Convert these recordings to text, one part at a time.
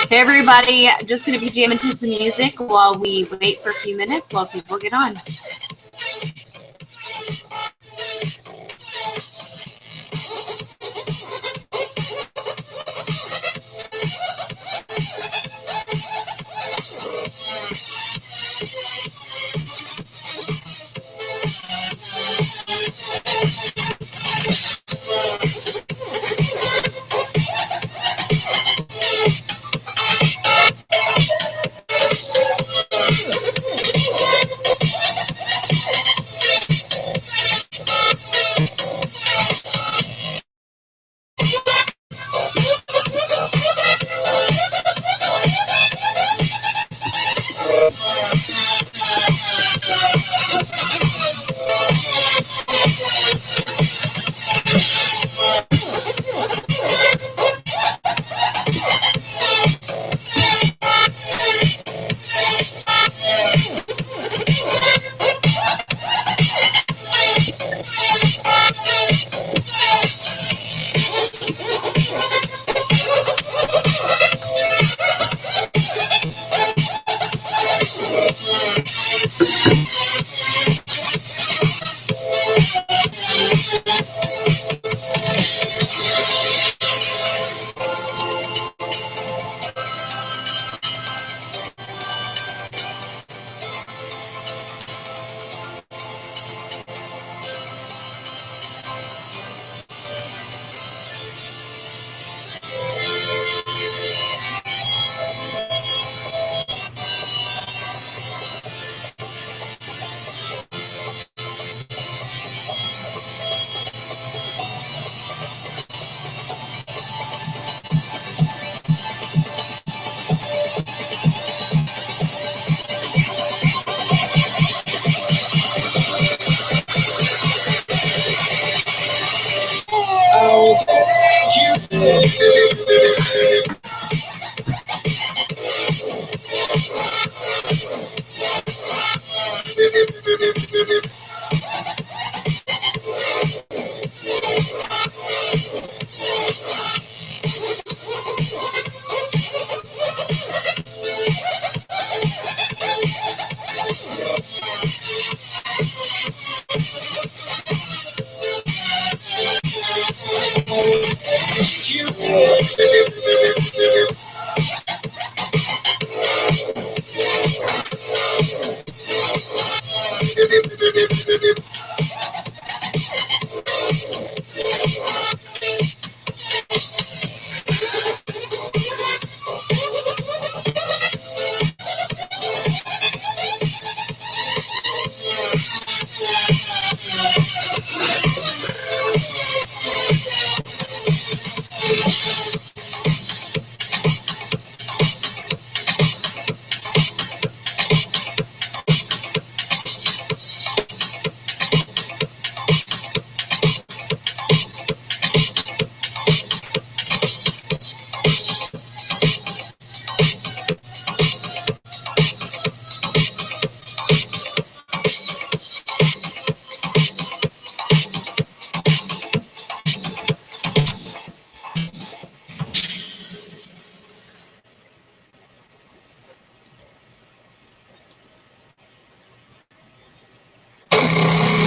Hey everybody, just going to be jamming to some music while we wait for a few minutes while people get on.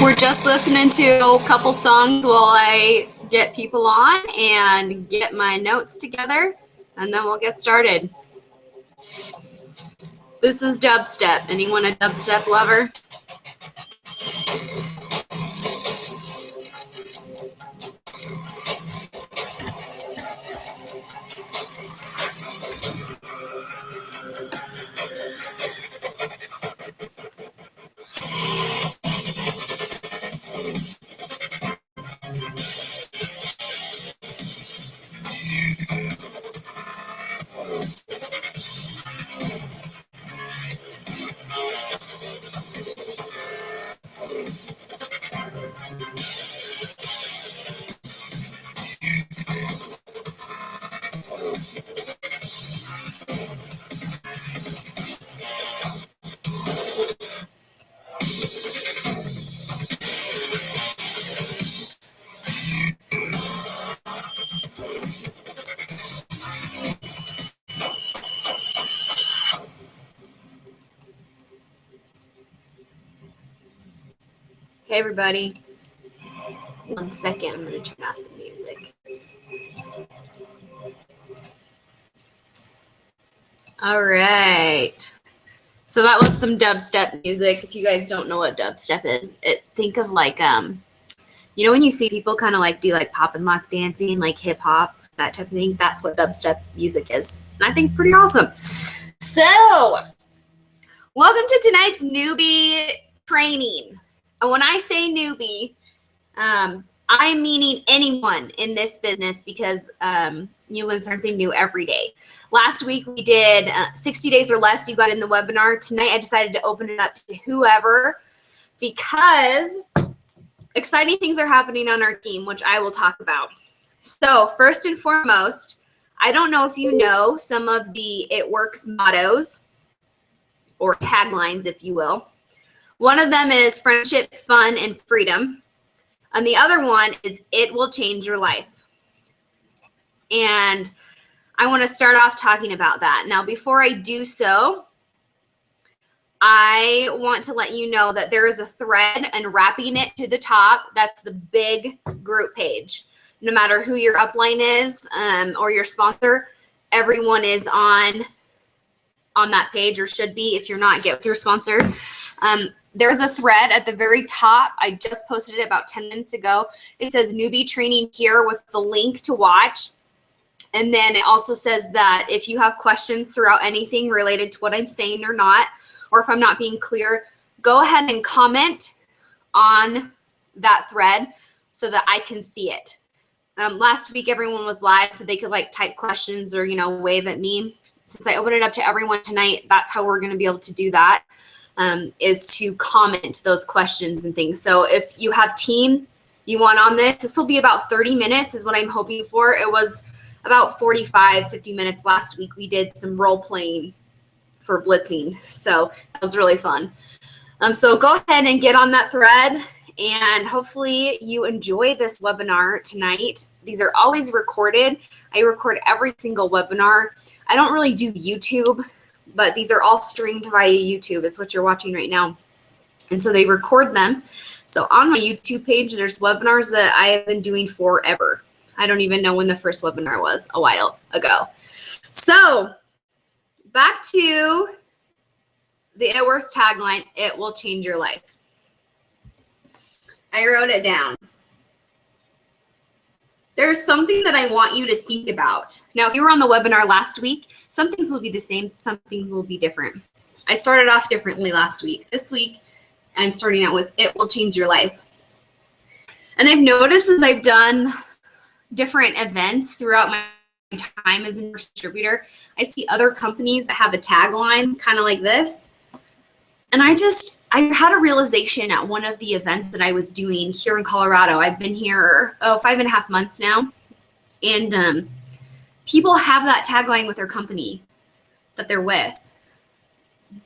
We're just listening to a couple songs while I get people on and get my notes together, and then we'll get started. This is dubstep. Anyone a dubstep lover? Hey, everybody. 1 second. I'm going to turn off the music. All right. So that was some dubstep music. If you guys don't know what dubstep is, think of like, you know, when you see people kind of like do like pop and lock dancing, like hip hop, that type of thing. That's what dubstep music is. And I think it's pretty awesome. So, welcome to tonight's newbie training. And when I say newbie, I'm meaning anyone in this business because you learn something new every day. Last week we did 60 days or less. You got in the webinar. Tonight I decided to open it up to whoever because exciting things are happening on our team, which I will talk about. So first and foremost, I don't know if you know some of the It Works mottos or taglines, if you will. One of them is friendship, fun, and freedom. And the other one is it will change your life. And I want to start off talking about that. Now, before I do so, I want to let you know that there is a thread and wrapping it to the top. That's the big group page. No matter who your upline is or your sponsor, everyone is on that page or should be. If you're not, get with your sponsor. There's a thread at the very top. I just posted it about 10 minutes ago. It says newbie training here with the link to watch. And then it also says that if you have questions throughout anything related to what I'm saying or not, or if I'm not being clear, go ahead and comment on that thread so that I can see it. Last week, everyone was live so they could like type questions or, you know, wave at me. Since I opened it up to everyone tonight, that's how we're going to be able to do that. Is to comment those questions and things. So if you have team you want on this will be about 30 minutes is what I'm hoping for. It was about 50 minutes last week. We did some role playing for blitzing. So that was really fun. So go ahead and get on that thread and hopefully you enjoy this webinar tonight. These are always recorded. I record every single webinar. I don't really do YouTube, but these are all streamed via YouTube. It's what you're watching right now. And so they record them. So on my YouTube page, there's webinars that I have been doing forever. I don't even know when the first webinar was, a while ago. So back to the It Works tagline, it will change your life. I wrote it down. There's something that I want you to think about. Now, if you were on the webinar last week, some things will be the same, some things will be different. I started off differently last week. This week, I'm starting out with it will change your life. And I've noticed as I've done different events throughout my time as a distributor, I see other companies that have a tagline kind of like this. And I had a realization at one of the events that I was doing here in Colorado. I've been here 5.5 months now. And people have that tagline with their company that they're with.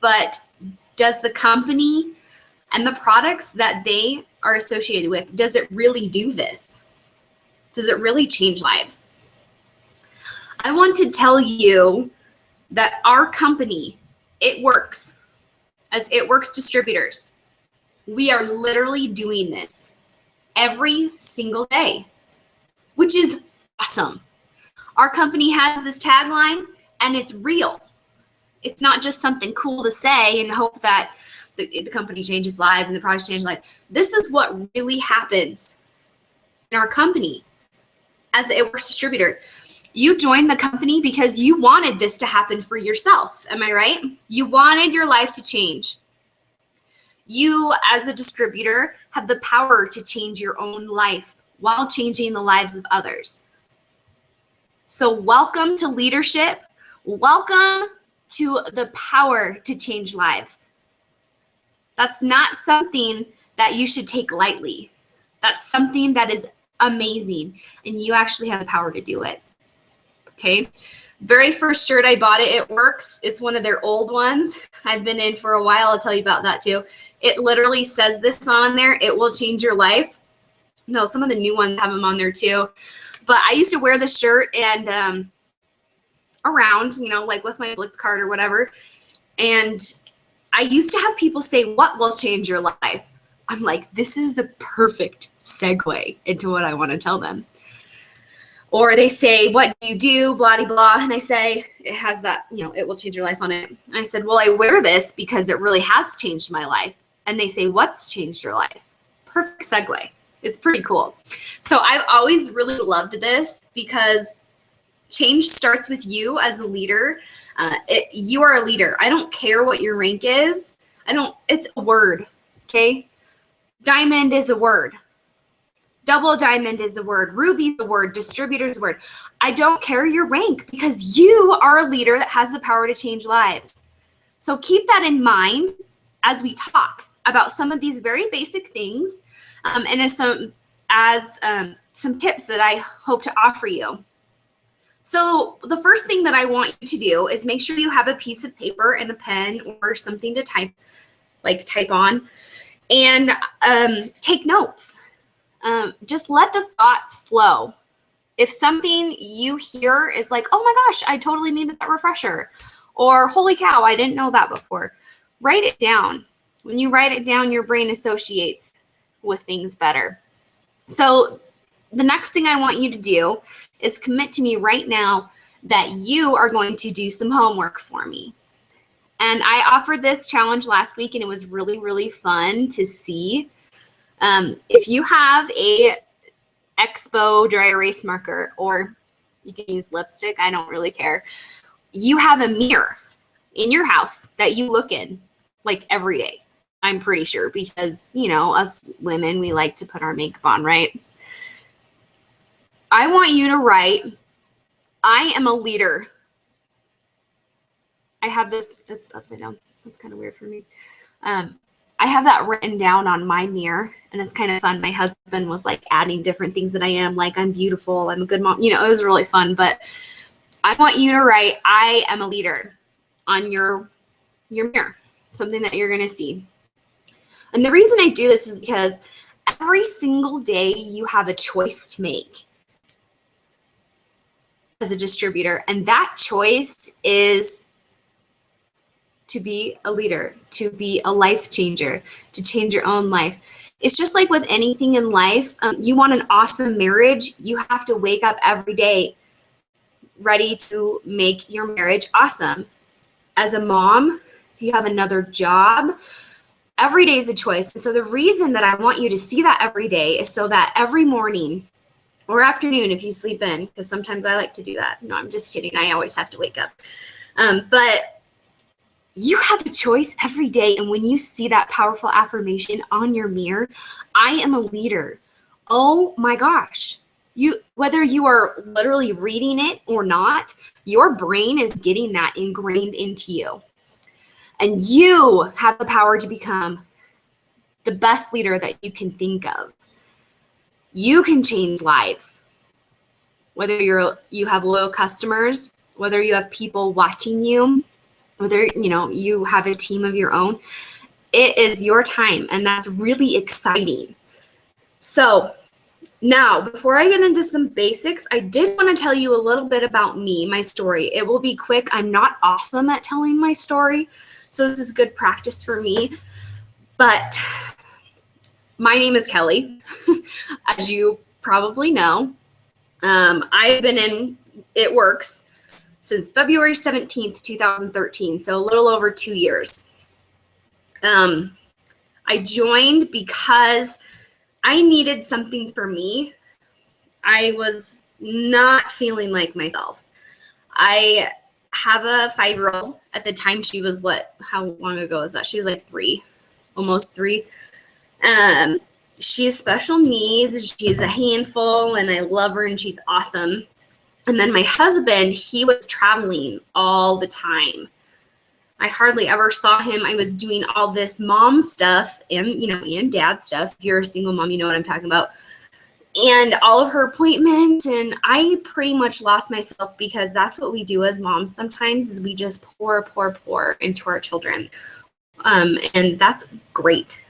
But does the company and the products that they are associated with, does it really do this? Does it really change lives? I want to tell you that our company, It Works, as It Works distributors, we are literally doing this every single day, which is awesome. Our company has this tagline and it's real. It's not just something cool to say and hope that the company changes lives and the products change lives. This is what really happens in our company as an It Works distributor. You joined the company because you wanted this to happen for yourself. Am I right? You wanted your life to change. You, as a distributor, have the power to change your own life while changing the lives of others. So welcome to leadership. Welcome to the power to change lives. That's not something that you should take lightly. That's something that is amazing, and you actually have the power to do it. Okay, very first shirt I bought, It Works. It's one of their old ones. I've been in for a while. I'll tell you about that too. It literally says this on there. It will change your life. No, some of the new ones have them on there too. But I used to wear the shirt and around, you know, like with my Blitz card or whatever. And I used to have people say, what will change your life? I'm like, this is the perfect segue into what I want to tell them. Or they say, what do you do? Blah, blah, blah. And I say, it has that, it will change your life on it. And I said, well, I wear this because it really has changed my life. And they say, what's changed your life? Perfect segue. It's pretty cool. So I've always really loved this because change starts with you as a leader. You are a leader. I don't care what your rank is. It's a word. Okay. Diamond is a word. Double diamond is a word. Ruby is a word. Distributor is a word. I don't care your rank because you are a leader that has the power to change lives. So keep that in mind as we talk about some of these very basic things and as some tips that I hope to offer you. So the first thing that I want you to do is make sure you have a piece of paper and a pen or something to type on, and take notes. Just let the thoughts flow. If something you hear is like, oh my gosh, I totally needed that refresher, or holy cow, I didn't know that before, write it down. When you write it down, your brain associates with things better. So the next thing I want you to do is commit to me right now that you are going to do some homework for me. And I offered this challenge last week, and it was really, really fun to see. If you have a Expo dry erase marker, or you can use lipstick, I don't really care. You have a mirror in your house that you look in like every day. I'm pretty sure because, us women, we like to put our makeup on, right? I want you to write, I am a leader. I have this, it's upside down. That's kind of weird for me. I have that written down on my mirror, and it's kind of fun. My husband was like adding different things that I am, like I'm beautiful, I'm a good mom. It was really fun, but I want you to write, I am a leader on your mirror, something that you're going to see. And the reason I do this is because every single day you have a choice to make as a distributor, and that choice is to be a leader, to be a life changer, to change your own life. It's just like with anything in life. You want an awesome marriage, you have to wake up every day ready to make your marriage awesome. As a mom, if you have another job, every day is a choice. And so the reason that I want you to see that every day is so that every morning or afternoon, if you sleep in, because sometimes I like to do that. No, I'm just kidding. I always have to wake up. But you have a choice every day. And when you see that powerful affirmation on your mirror, I am a leader. Oh my gosh. Whether you are literally reading it or not, your brain is getting that ingrained into you. And you have the power to become the best leader that you can think of. You can change lives. Whether you have loyal customers, whether you have people watching you, whether you have a team of your own, it is your time, and that's really exciting. So now, before I get into some basics, I did want to tell you a little bit about me, my story. It will be quick. I'm not awesome at telling my story, so this is good practice for me. But my name is Kelly, as you probably know. I've been in It Works since February 17th, 2013, so a little over 2 years. I joined because I needed something for me. I was not feeling like myself. I have a 5-year-old. At the time, she was how long ago was that? She was like 3, almost 3. She has special needs. She's a handful, and I love her, and she's awesome. And then my husband, he was traveling all the time. I hardly ever saw him. I was doing all this mom stuff and dad stuff. If you're a single mom, you know what I'm talking about. And all of her appointments, and I pretty much lost myself because that's what we do as moms sometimes is we just pour into our children. And that's great.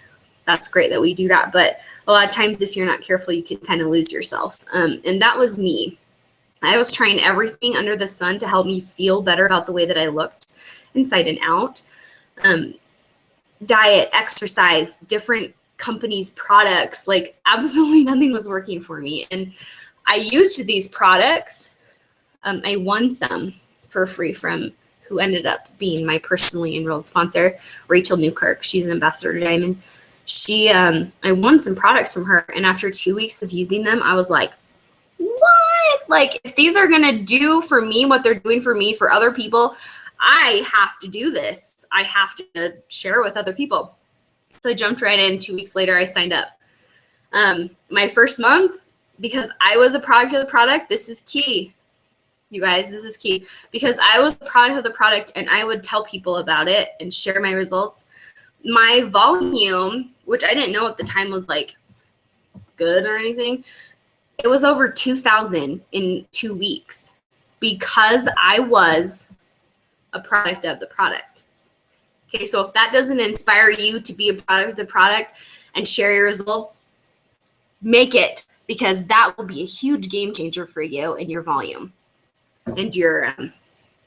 That's great that we do that. But a lot of times if you're not careful, you can kind of lose yourself. And that was me. I was trying everything under the sun to help me feel better about the way that I looked inside and out. Diet, exercise, different company's products. Like absolutely nothing was working for me. And I used these products. I won some for free from who ended up being my personally enrolled sponsor, Rachel Newkirk. She's an ambassador to Diamond. I won some products from her. And after 2 weeks of using them, I was like, what? Like, if these are going to do for me what they're doing for me for other people, I have to do this. I have to share with other people. So I jumped right in. 2 weeks later, I signed up. My first month, because I was a product of the product, this is key. You guys, this is key. Because I was a product of the product and I would tell people about it and share my results, my volume, which I didn't know at the time was like good or anything, it was over 2,000 in 2 weeks because I was a product of the product. Okay, so if that doesn't inspire you to be a product of the product and share your results, make it, because that will be a huge game changer for you and your volume and your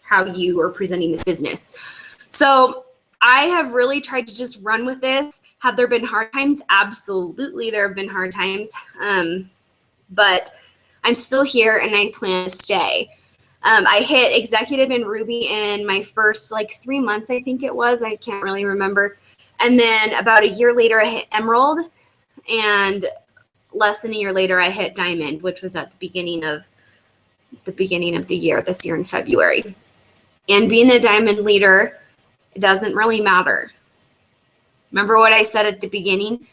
how you are presenting this business. So I have really tried to just run with this. Have there been hard times? Absolutely, there have been hard times. But I'm still here and I plan to stay. I hit executive in Ruby in my first 3 months, I think it was. I can't really remember. And then about a year later, I hit Emerald. And less than a year later, I hit Diamond, which was at the beginning of the year, this year in February. And being a Diamond leader, it doesn't really matter. Remember what I said at the beginning?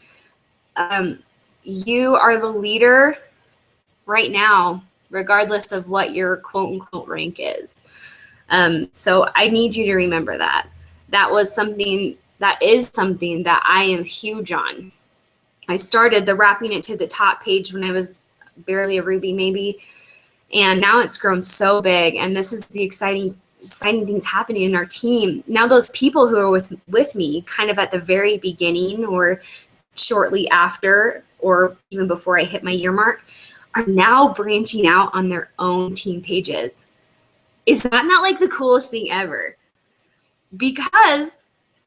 You are the leader right now, regardless of what your quote unquote rank is. So I need you to remember that. That is something that I am huge on. I started the wrapping it to the top page when I was barely a Ruby maybe, and now it's grown so big. And this is the exciting things happening in our team. Now those people who are with me kind of at the very beginning or shortly after or even before I hit my year mark are now branching out on their own team pages. Is that not like the coolest thing ever? Because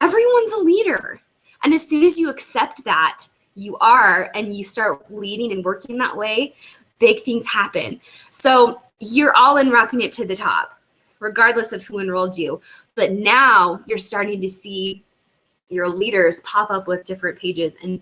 everyone's a leader. And as soon as you accept that you are and you start leading and working that way, big things happen. So you're all in wrapping it to the top, regardless of who enrolled you. But now you're starting to see your leaders pop up with different pages and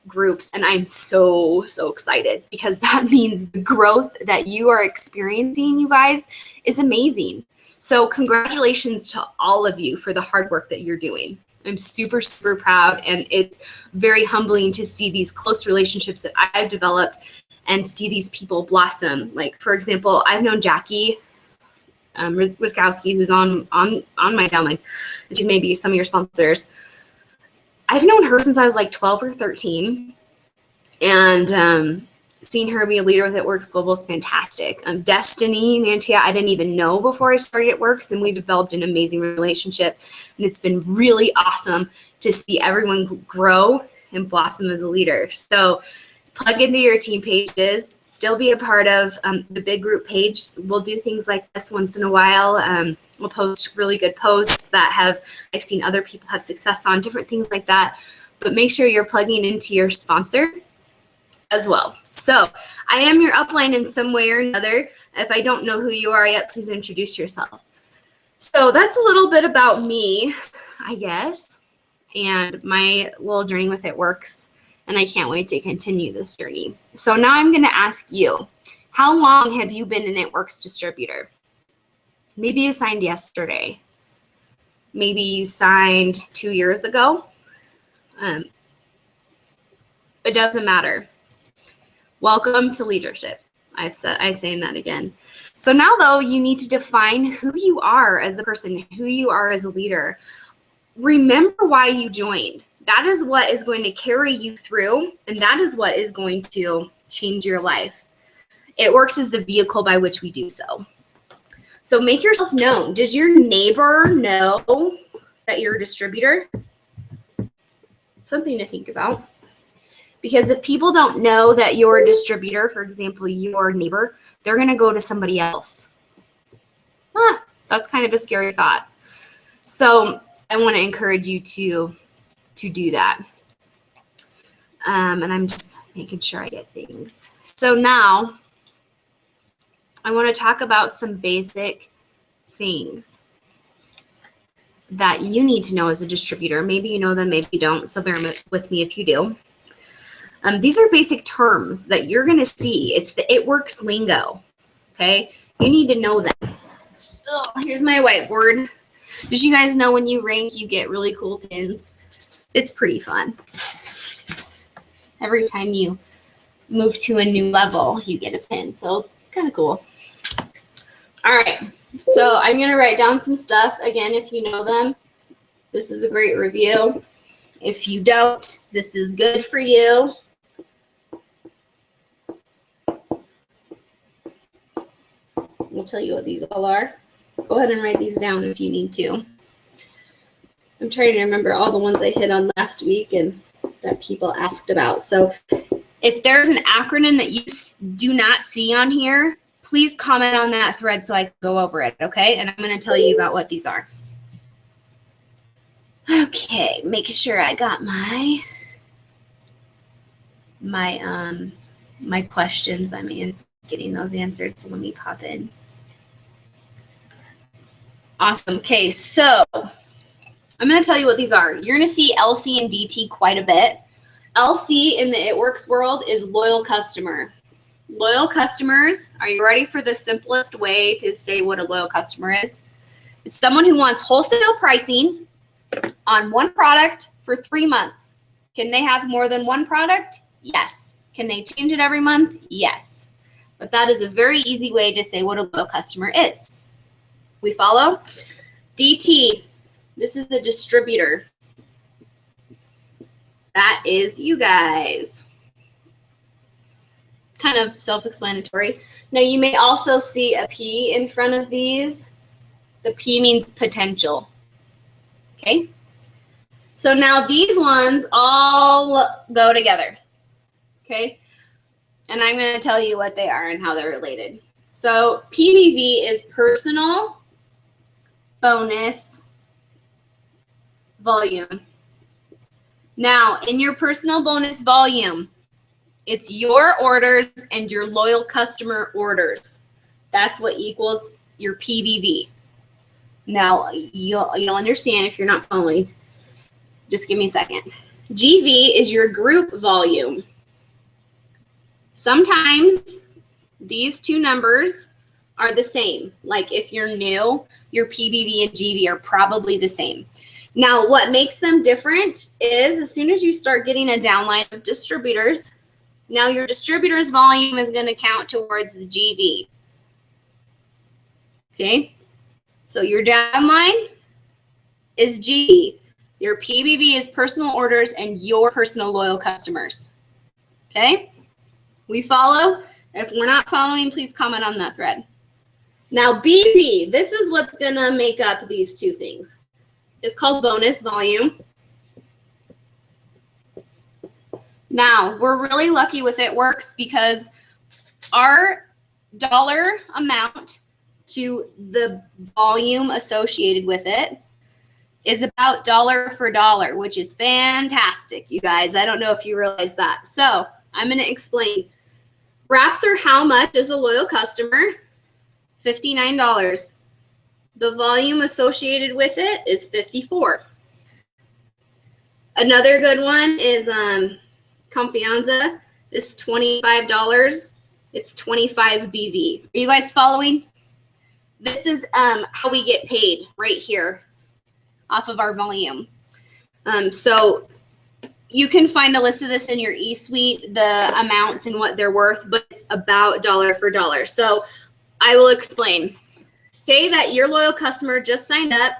groups. And I'm so excited because that means the growth that you are experiencing, you guys, is amazing. So congratulations to all of you for the hard work that you're doing. I'm super proud, and it's very humbling to see these close relationships that I've developed and see these people blossom. Like, for example, I've known Jackie Wiskowski, who's on my downline, which is maybe some of your sponsors. I've known her since I was like 12 or 13, and seeing her be a leader with It Works Global is fantastic. Destiny Mantia, I didn't even know before I started It Works, and we've developed an amazing relationship, and it's been really awesome to see everyone grow and blossom as a leader. So plug into your team pages, still be a part of the big group page. We'll do things like this once in a while. We'll post really good posts that I've seen other people have success on, different things like that. But make sure you're plugging into your sponsor as well. So I am your upline in some way or another. If I don't know who you are yet, please introduce yourself. So that's a little bit about me, I guess, and my little journey with It Works. And I can't wait to continue this journey. So now I'm going to ask you, how long have you been an It Works distributor? Maybe you signed yesterday. Maybe you signed 2 years ago. It doesn't matter. Welcome to leadership. I'm saying that again. So now, though, you need to define who you are as a person, who you are as a leader. Remember why you joined. That is what is going to carry you through, and that is what is going to change your life. It Works as the vehicle by which we do so. So make yourself known. Does your neighbor know that you're a distributor? Something to think about. Because if people don't know that you're a distributor, for example, your neighbor, they're going to go to somebody else. That's kind of a scary thought. So I want to encourage you to do that. And I'm just making sure I get things. So now I want to talk about some basic things that you need to know as a distributor. Maybe you know them, maybe you don't, so bear with me if you do. These are basic terms that you're going to see. It's the It Works lingo, okay? You need to know them. Oh, here's my whiteboard. Did you guys know when you rank, you get really cool pins? It's pretty fun. Every time you move to a new level, you get a pin, so it's kind of cool. All right, so I'm going to write down some stuff. Again, if you know them, this is a great review. If you don't, this is good for you. We'll tell you what these all are. Go ahead and write these down if you need to. I'm trying to remember all the ones I hit on last week and that people asked about. So if there's an acronym that you do not see on here, please comment on that thread so I can go over it, okay? And I'm going to tell you about what these are. Okay, making sure I got my questions. I mean, getting those answered, so let me pop in. Awesome. Okay, so I'm going to tell you what these are. You're going to see LC and DT quite a bit. LC in the It Works world is loyal customer. Loyal customers, are you ready for the simplest way to say what a loyal customer is? It's someone who wants wholesale pricing on one product for 3 months. Can they have more than one product? Yes. Can they change it every month? Yes. But that is a very easy way to say what a loyal customer is. We follow? DT, this is a distributor. That is you guys. Kind of self-explanatory. Now you may also see a P in front of these. The P means potential. Okay? So now these ones all go together. Okay? And I'm going to tell you what they are and how they're related. So PBV is personal bonus volume. Now, in your personal bonus volume, it's your orders and your loyal customer orders. That's what equals your PBV. Now, you'll understand if you're not following. Just give me a second. GV is your group volume. Sometimes these two numbers are the same. Like if you're new, your PBV and GV are probably the same. Now, what makes them different is as soon as you start getting a downline of distributors, now your distributor's volume is going to count towards the GV. Okay? So your downline is GV. Your PBV is personal orders and your personal loyal customers. Okay? We follow? If we're not following, please comment on that thread. Now, BV, this is what's going to make up these two things. It's called bonus volume. Now, we're really lucky with It Works because our dollar amount to the volume associated with it is about dollar for dollar, which is fantastic, you guys. I don't know if you realize that. So I'm going to explain. Wraps are how much as a loyal customer? $59. The volume associated with it is 54. Another good one is Confianza. It's $25. It's 25 BV. Are you guys following? This is how we get paid right here off of our volume. So you can find a list of this in your eSuite, the amounts and what they're worth, but it's about dollar for dollar. So I will explain. Say that your loyal customer just signed up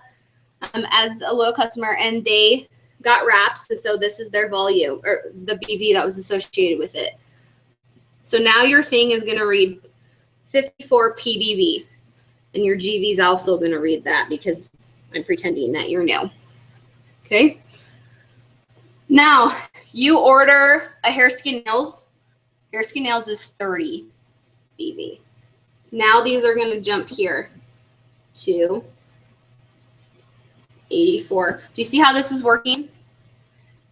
as a loyal customer and they got wraps, and so this is their volume or the BV that was associated with it. So now your thing is going to read 54 PBV, and your GV is also going to read that because I'm pretending that you're new. Okay. Now you order a hair, skin, nails. Hair, skin, nails is 30 BV. Now these are going to jump here to 84. Do you see how this is working?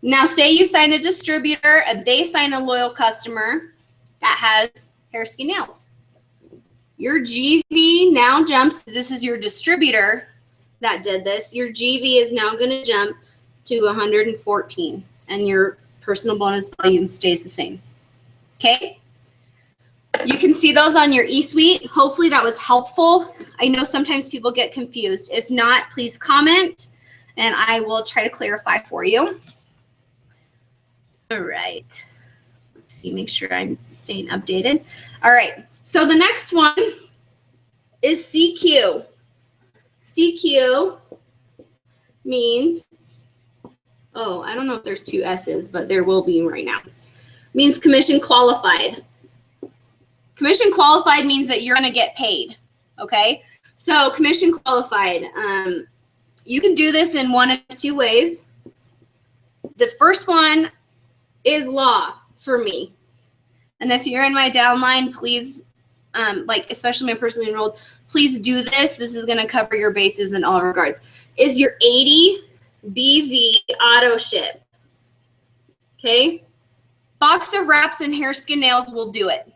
Now, say you sign a distributor and they sign a loyal customer that has hair, skin, nails. Your GV now jumps, because this is your distributor that did this. Your GV is now going to jump to 114, and your personal bonus volume stays the same. Okay? You can see those on your eSuite. Hopefully that was helpful. I know sometimes people get confused. If not, please comment, and I will try to clarify for you. All right. Let's see, make sure I'm staying updated. All right. So the next one is CQ. CQ means, oh, I don't know if there's two S's, but there will be right now. Means commission qualified. Commission qualified means that you're going to get paid. Okay. So commission qualified, you can do this in one of two ways. The first one is law for me. And if you're in my downline, please, like especially my personally enrolled, please do this. This is going to cover your bases in all regards. Is your 80 BV auto ship. Okay? Box of wraps and hair, skin, nails will do it.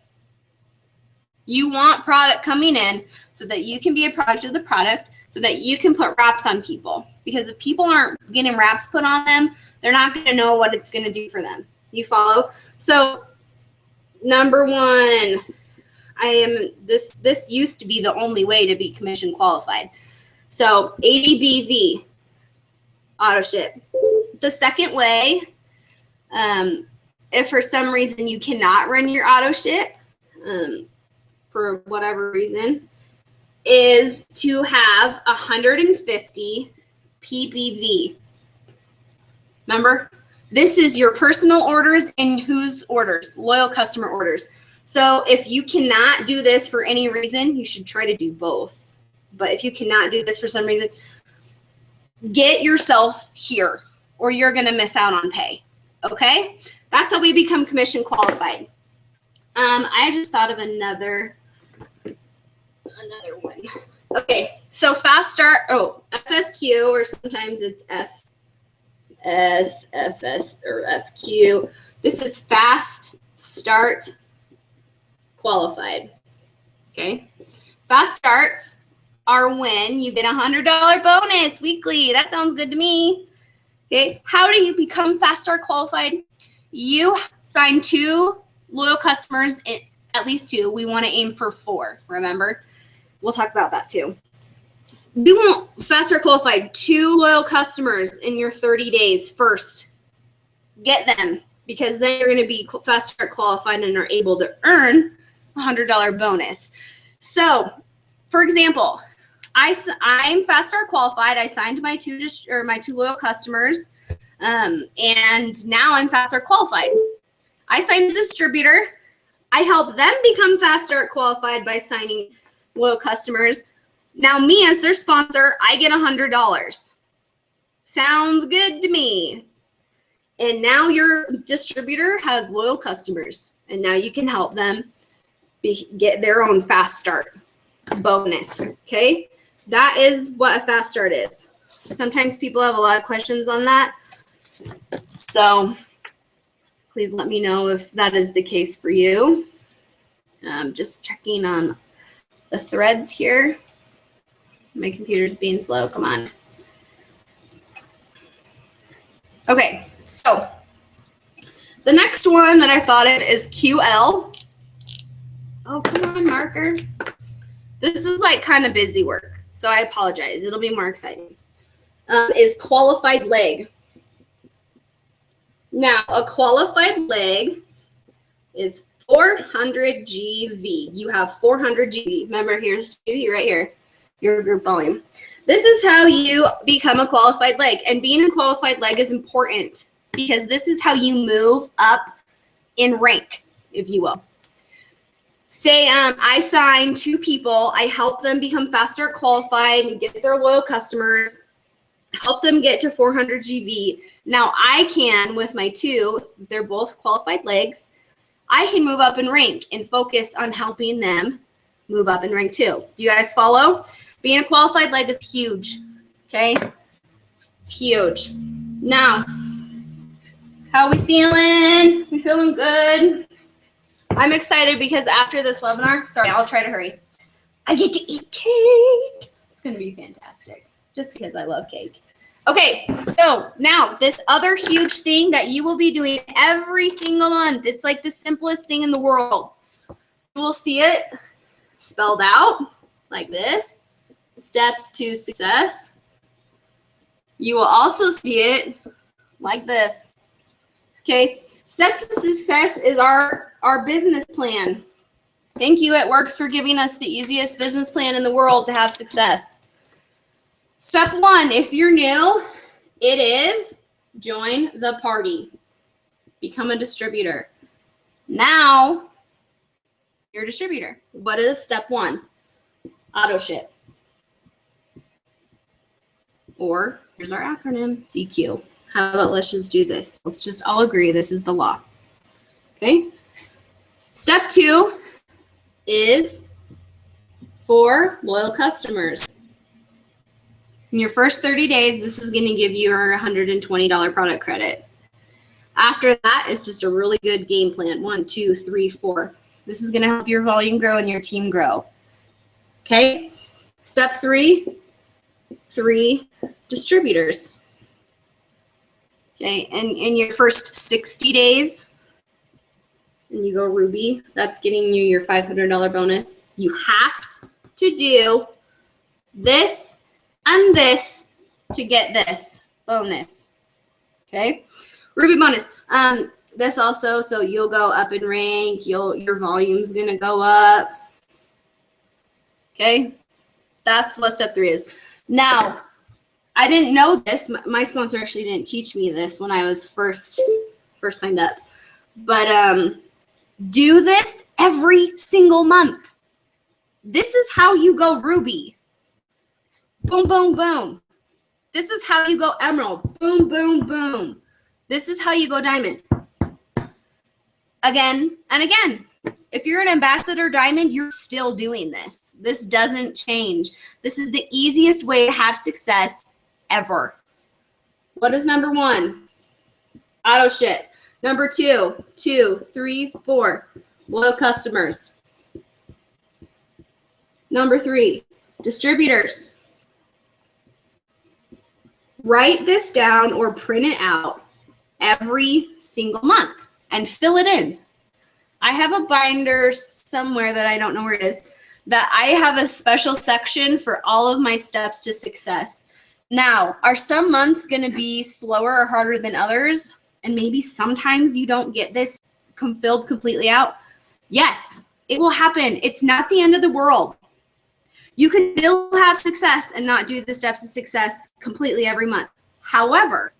You want product coming in so that you can be a product of the product, so that you can put wraps on people. Because if people aren't getting wraps put on them, they're not going to know what it's going to do for them. You follow? So number one, this used to be the only way to be commission qualified. So 80 BV auto ship. The second way, if for some reason you cannot run your auto ship, for whatever reason, is to have 150 PBV. Remember? This is your personal orders and whose orders? Loyal customer orders. So if you cannot do this for any reason, you should try to do both. But if you cannot do this for some reason, get yourself here or you're going to miss out on pay. Okay? That's how we become commission qualified. I just thought of another one. Okay, so fast start, FSQ, or sometimes it's FS, or FQ. This is fast start qualified. Okay, fast starts are when you get a $100 bonus weekly. That sounds good to me. Okay, how do you become fast start qualified? You sign 2 loyal customers, at least 2. We want to aim for 4, remember? We'll talk about that too. We want fast start qualified 2 loyal customers in your 30 days first. Get them, because then you're going to be fast start qualified and are able to earn a $100 bonus. So, for example, I'm fast start qualified. I signed my 2 loyal customers, and now I'm fast start qualified. I signed a distributor. I help them become fast start qualified by signing loyal customers. Now me as their sponsor, I get $100. Sounds good to me. And now your distributor has loyal customers, and now you can help them get their own fast start bonus. Okay, that is what a fast start is. Sometimes people have a lot of questions on that, so please let me know if that is the case for you. Just checking on the threads here. My computer's being slow. Come on. Okay, so the next one that I thought of is QL. Oh, come on, marker. This is like kind of busy work, so I apologize. It'll be more exciting. Is qualified leg. Now, a qualified leg is 400 GV. You have 400 GV. Remember, here's right here, your group volume. This is how you become a qualified leg. And being a qualified leg is important because this is how you move up in rank, if you will. Say I sign 2 people. I help them become fast start qualified and get their loyal customers, help them get to 400 GV. Now I can, with my 2, if they're both qualified legs, I can move up in rank and focus on helping them move up in rank too. Do you guys follow? Being a qualified leg is huge, okay? It's huge. Now, How we feeling? We feeling good? I'm excited because after this webinar, sorry, I'll try to hurry. I get to eat cake. It's going to be fantastic just because I love cake. Okay, so now this other huge thing that you will be doing every single month. It's like the simplest thing in the world. You will see it spelled out like this. Steps to success. You will also see it like this. Okay, steps to success is our business plan. Thank you, It Works, for giving us the easiest business plan in the world to have success. Step 1, if you're new, it is join the party. Become a distributor. Now, you're a distributor. What is step 1? Auto ship. Or, here's our acronym, CQ. How about let's just do this? Let's just all agree this is the law. Okay? Step 2 is for loyal customers. In your first 30 days, this is going to give you your $120 product credit. After that, it's just a really good game plan. 1, 2, 3, 4. This is going to help your volume grow and your team grow. Okay? Step 3, 3 distributors. Okay, and in your first 60 days, and you go Ruby, that's getting you your $500 bonus. You have to do this and this to get this bonus. Okay, Ruby bonus. This also, so you'll go up in rank. Your volume's gonna go up. Okay, that's what step 3 is. Now, I didn't know this. My sponsor actually didn't teach me this when I was first signed up. But do this every single month. This is how you go Ruby. Boom, boom, boom. This is how you go Emerald. Boom, boom, boom. This is how you go Diamond. Again and again. If you're an ambassador diamond, you're still doing this. This doesn't change. This is the easiest way to have success ever. What is number 1? Auto ship. Number 2, 2, 3, 4, loyal customers. Number 3, distributors. Write this down or print it out every single month and fill it in. I have a binder somewhere that I don't know where it is, that I have a special section for all of my steps to success. Now, are some months going to be slower or harder than others? And maybe sometimes you don't get this filled completely out? Yes, it will happen. It's not the end of the world. You can still have success and not do the steps of success completely every month. However,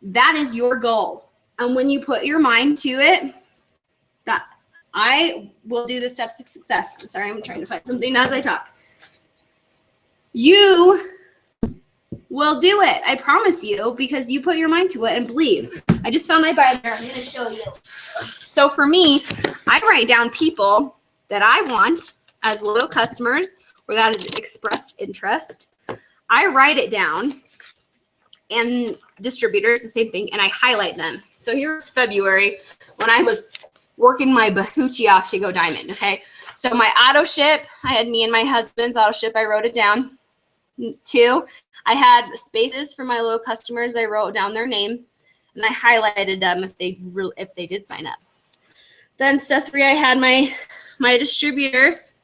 that is your goal. And when you put your mind to it, that I will do the steps of success. I'm sorry, I'm trying to find something as I talk. You will do it. I promise you, because you put your mind to it and believe. I just found my binder. I'm going to show you. So for me, I write down people that I want as loyal customers or that has expressed interest. I write it down, and distributors, the same thing, and I highlight them. So here's February when I was working my bahoochie off to go diamond, okay? So my auto ship, I had me and my husband's auto ship. I wrote it down. 2, I had spaces for my loyal customers. I wrote down their name, and I highlighted them if they did sign up. Then step 3, I had my distributors.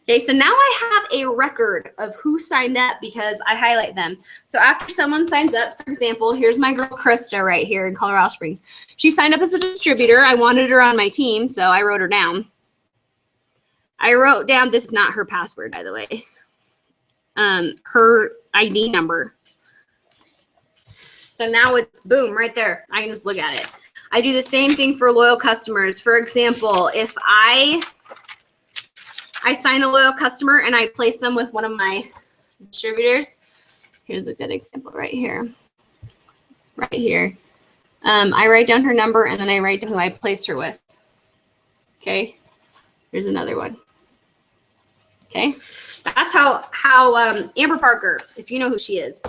Okay, so now I have a record of who signed up because I highlight them. So after someone signs up, for example, here's my girl Krista right here in Colorado Springs. She signed up as a distributor. I wanted her on my team, so I wrote her down. I wrote down, this is not her password, by the way, her ID number. So now it's boom, right there. I can just look at it. I do the same thing for loyal customers. For example, if I sign a loyal customer and I place them with one of my distributors. Here's a good example right here. Right here. I write down her number and then I write down who I placed her with. Okay. Here's another one. Okay. That's how Amber Parker, if you know who she is.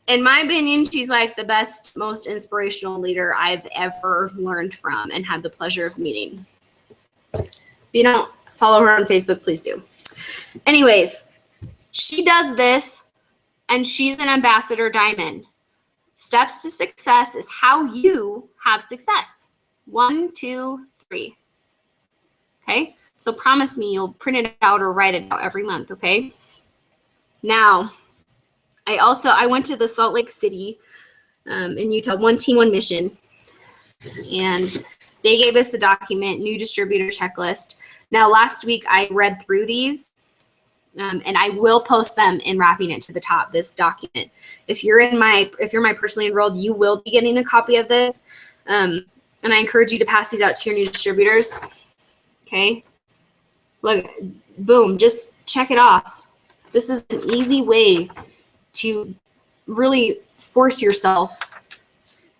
In my opinion, she's like the best, most inspirational leader I've ever learned from and had the pleasure of meeting. If you don't follow her on Facebook, please do. Anyways, she does this, and she's an ambassador diamond. Steps to success is how you have success. 1, 2, 3. Okay? So promise me you'll print it out or write it out every month, okay? Now, I went to the Salt Lake City in Utah, One Team, One Mission, and they gave us a document, new distributor checklist. Now, last week I read through these, and I will post them in Wrapping It to the Top, this document. If you're my personally enrolled, you will be getting a copy of this, and I encourage you to pass these out to your new distributors. Okay, look, boom, just check it off. This is an easy way to really force yourself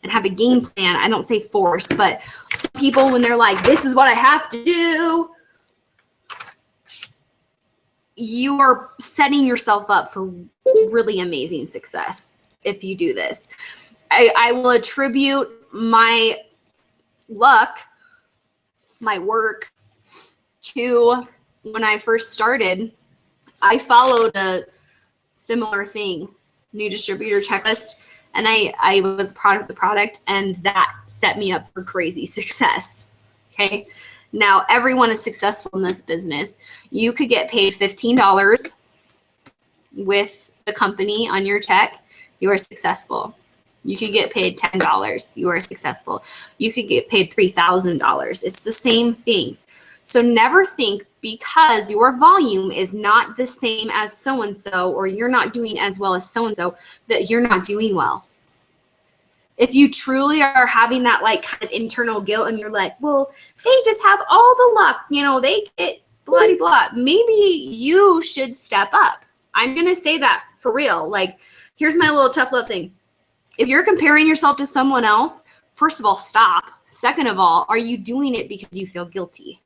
and have a game plan. I don't say force, but some people, when they're like, this is what I have to do, you are setting yourself up for really amazing success if you do this. I will attribute my luck, my work, to when I first started. I followed a similar thing, new distributor checklist, and I was proud of the product, and that set me up for crazy success. Okay, now everyone is successful in this business. You could get paid $15 with the company on your check. You are successful. You could get paid $10. You are successful. You could get paid $3,000. It's the same thing. So never think because your volume is not the same as so-and-so, or you're not doing as well as so-and-so, that you're not doing well. If you truly are having that like kind of internal guilt and you're like, well, they just have all the luck, you know, they get blah, blah, blah. Maybe you should step up. I'm going to say that for real. Like, here's my little tough love thing. If you're comparing yourself to someone else, first of all, stop. Second of all, are you doing it because you feel guilty?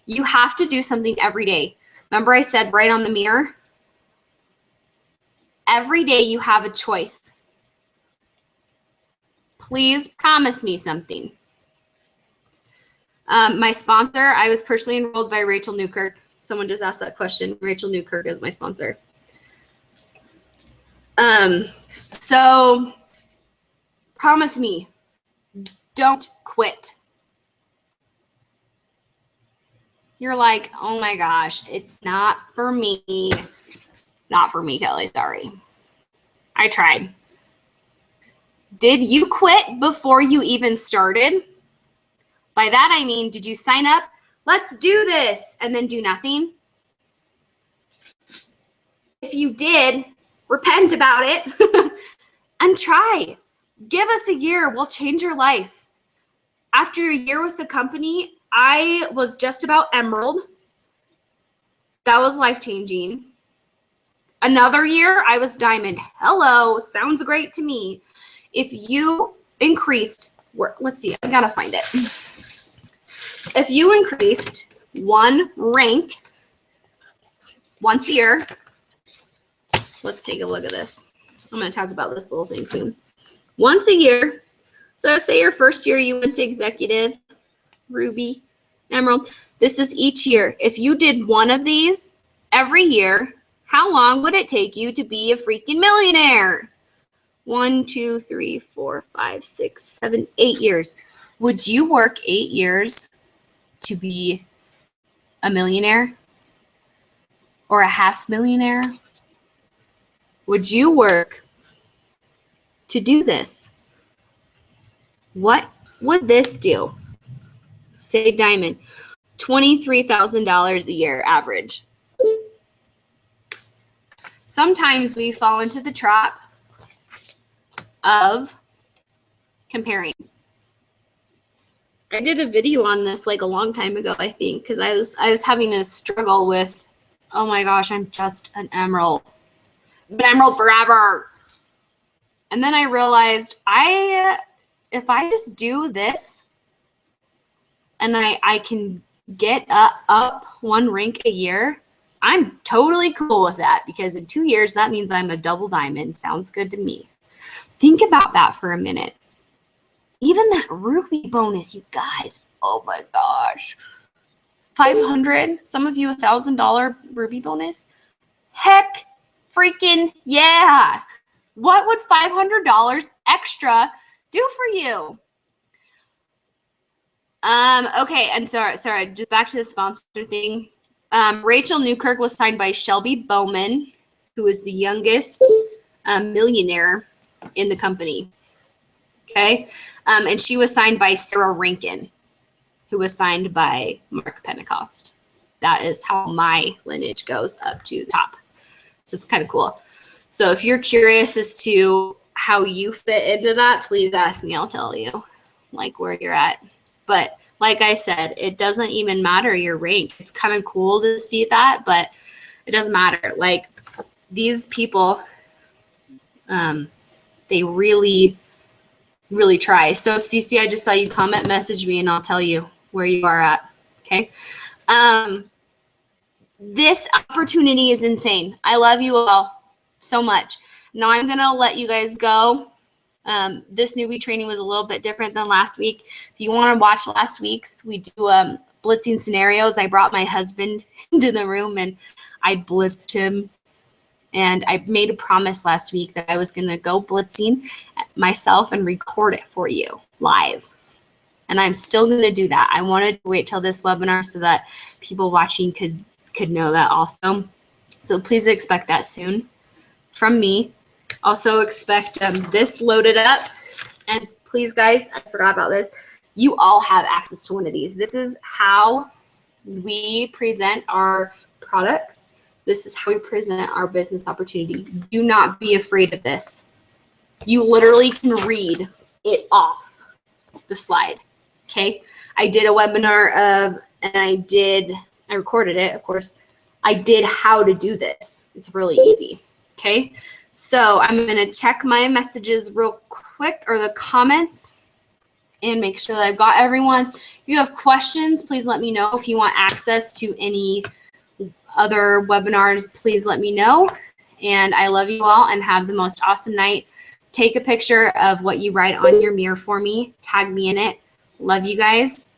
You have to do something every day. Remember I said write on the mirror? Every day you have a choice. Please promise me something. My sponsor, I was personally enrolled by Rachel Newkirk. Someone just asked that question. Rachel Newkirk is my sponsor. So promise me, don't quit. You're like, oh my gosh, it's not for me. Not for me, Kelly, sorry. I tried. Did you quit before you even started? By that I mean, did you sign up? Let's do this, and then do nothing? If you did, repent about it and try. Give us a year. We'll change your life. After a year with the company, I was just about emerald. That was life-changing. Another year, I was diamond. Hello, sounds great to me. If you increased, let's see, I gotta find it. If you increased one rank once a year, let's take a look at this. I'm gonna talk about this little thing soon. Once a year, so say your first year you went to executive, ruby, emerald. This is each year. If you did one of these every year, how long would it take you to be a freaking millionaire? 1, 2, 3, 4, 5, 6, 7, 8 years. Would you work 8 years to be a millionaire or a half millionaire? Would you work to do this? What would this do? Say diamond, $23,000 a year average. Sometimes we fall into the trap of comparing. I did a video on this like a long time ago, I think, because I was having a struggle with, oh my gosh, I'm just an emerald. I've been emerald forever. And then I realized if I just do this and I can get up one rank a year, I'm totally cool with that because in 2 years, that means I'm a double diamond. Sounds good to me. Think about that for a minute. Even that Ruby bonus, you guys. Oh my gosh. 500, some of you $1,000 Ruby bonus. Heck freaking yeah. What would $500 extra do for you? Okay, and sorry, just back to the sponsor thing. Rachel Newkirk was signed by Shelby Bowman, who is the youngest millionaire in the company. Okay, and she was signed by Sarah Rankin, who was signed by Mark Pentecost. That is how my lineage goes up to the top. So it's kind of cool. So if you're curious as to how you fit into that, please ask me. I'll tell you, like, where you're at. But like I said, it doesn't even matter your rank. It's kind of cool to see that, but it doesn't matter. Like, these people, they really, really try. So Cece, I just saw you comment, message me, and I'll tell you where you are at. Okay. This opportunity is insane. I love you all so much. Now I'm going to let you guys go. This newbie training was a little bit different than last week. If you want to watch last week's, we do blitzing scenarios. I brought my husband into the room and I blitzed him. And I made a promise last week that I was going to go blitzing myself and record it for you live. And I'm still going to do that. I wanted to wait till this webinar so that people watching could know that also. So please expect that soon from me. Also expect this loaded up. And please, guys, I forgot about this. You all have access to one of these. This is how we present our products. This is how we present our business opportunity. Do not be afraid of this. You literally can read it off the slide, okay? I did a webinar and I recorded it, of course. I did how to do this. It's really easy, okay? So I'm gonna check my messages real quick, or the comments, and make sure that I've got everyone. If you have questions, please let me know. If you want access to any other webinars, please let me know. And I love you all and have the most awesome night. Take a picture of what you write on your mirror for me. Tag me in it. Love you guys.